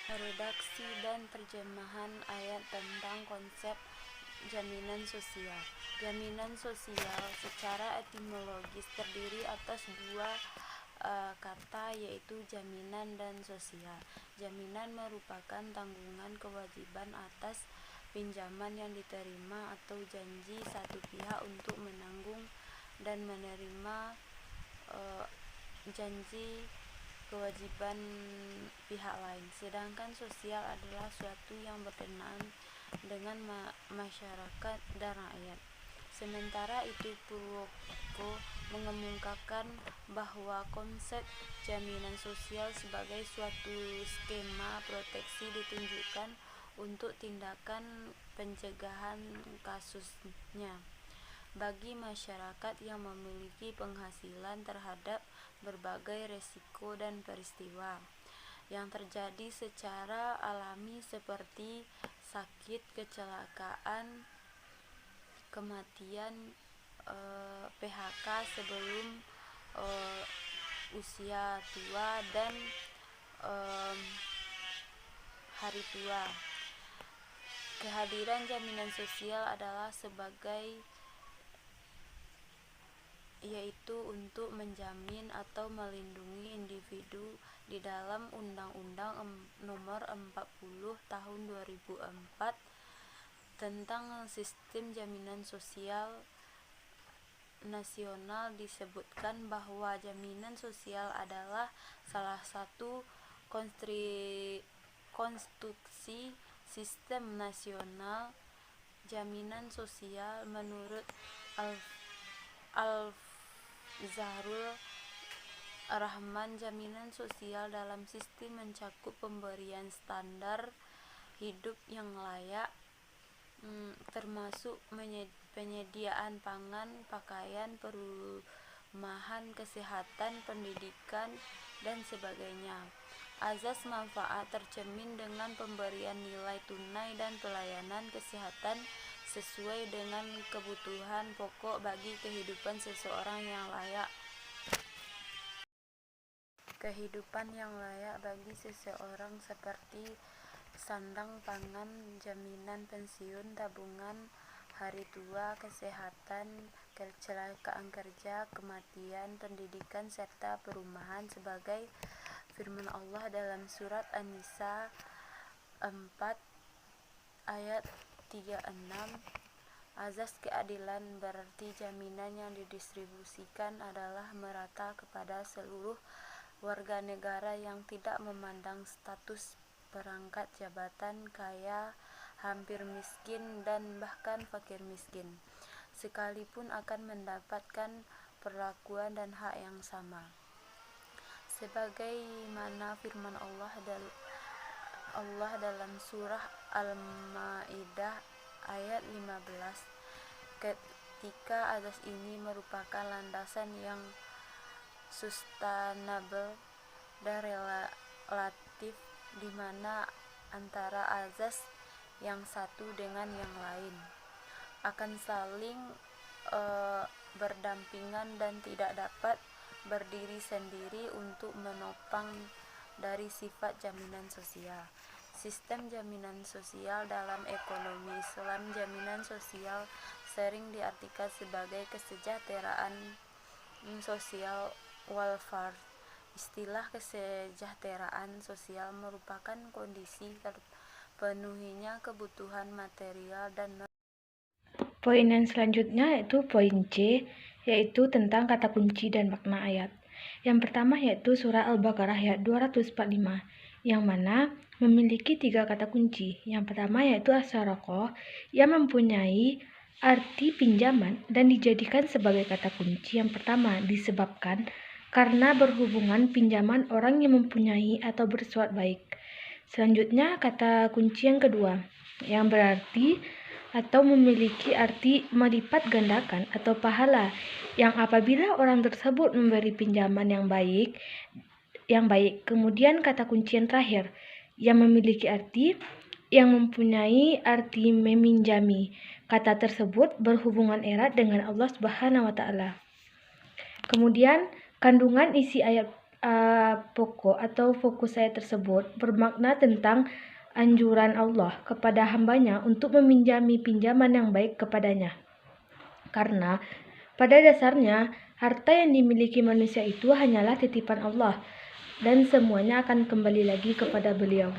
Redaksi dan terjemahan ayat tentang konsep jaminan sosial. Jaminan sosial secara etimologis terdiri atas dua kata, yaitu jaminan dan sosial. Jaminan merupakan tanggungan kewajiban atas pinjaman yang diterima atau janji satu pihak untuk menanggung dan menerima janji kewajiban pihak lain. Sedangkan sosial adalah suatu yang berkenaan dengan masyarakat dan rakyat. Sementara itu, Purwoko mengemukakan bahwa konsep jaminan sosial sebagai suatu skema proteksi ditunjukkan untuk tindakan pencegahan kasusnya bagi masyarakat yang memiliki penghasilan terhadap berbagai resiko dan peristiwa yang terjadi secara alami seperti sakit, kecelakaan, kematian, PHK sebelum usia tua, dan hari tua. Kehadiran jaminan sosial adalah yaitu untuk menjamin atau melindungi individu di dalam Undang-Undang Nomor 40 Tahun 2004 tentang Sistem Jaminan Sosial Nasional. Disebutkan bahwa jaminan sosial adalah salah satu konstruksi sistem nasional jaminan sosial. Menurut Al-Zahrul Rahman, jaminan sosial dalam sistem mencakup pemberian standar hidup yang layak, termasuk penyediaan pangan, pakaian, perumahan, kesehatan, pendidikan, dan sebagainya. Azas manfaat tercermin dengan pemberian nilai tunai dan pelayanan kesehatan sesuai dengan kebutuhan pokok bagi kehidupan seseorang yang layak. Kehidupan yang layak bagi seseorang seperti sandang pangan, jaminan pensiun, tabungan hari tua, kesehatan, kecelakaan kerja, kematian, pendidikan, serta perumahan, sebagai firman Allah dalam surat An-Nisa 4 ayat 36. Azas keadilan berarti jaminan yang didistribusikan adalah merata kepada seluruh warga negara yang tidak memandang status, perangkat jabatan, kaya, hampir miskin, dan bahkan fakir miskin, sekalipun akan mendapatkan perlakuan dan hak yang sama. Sebagaimana firman Allah dalam surah Al-Maidah ayat 15, ketika azas ini merupakan landasan yang sustainable dan relatif, di mana antara azas yang satu dengan yang lain akan saling berdampingan dan tidak dapat berdiri sendiri untuk menopang dari sifat jaminan sosial. Sistem jaminan sosial dalam ekonomi Islam. Jaminan sosial sering diartikan sebagai kesejahteraan sosial, welfare. Istilah kesejahteraan sosial merupakan kondisi terpenuhinya kebutuhan material dan Poin yang selanjutnya yaitu poin C, yaitu tentang kata kunci dan makna ayat. Yang pertama yaitu surah Al-Baqarah ayat 245, yang mana memiliki 3 kata kunci. Yang pertama yaitu as-saraqah, yang mempunyai arti pinjaman dan dijadikan sebagai kata kunci yang pertama disebabkan karena berhubungan pinjaman orang yang mempunyai atau berbuat baik. Selanjutnya kata kunci yang kedua, yang berarti atau memiliki arti melipat gandakan atau pahala, yang apabila orang tersebut memberi pinjaman yang baik. Kemudian kata kunci yang terakhir, yang memiliki arti yang mempunyai arti meminjami. Kata tersebut berhubungan erat dengan Allah Subhanahu wa taala. Kemudian kandungan isi ayat pokok atau fokus ayat tersebut bermakna tentang anjuran Allah kepada hambanya untuk meminjami pinjaman yang baik kepadanya. Karena pada dasarnya harta yang dimiliki manusia itu hanyalah titipan Allah dan semuanya akan kembali lagi kepada beliau.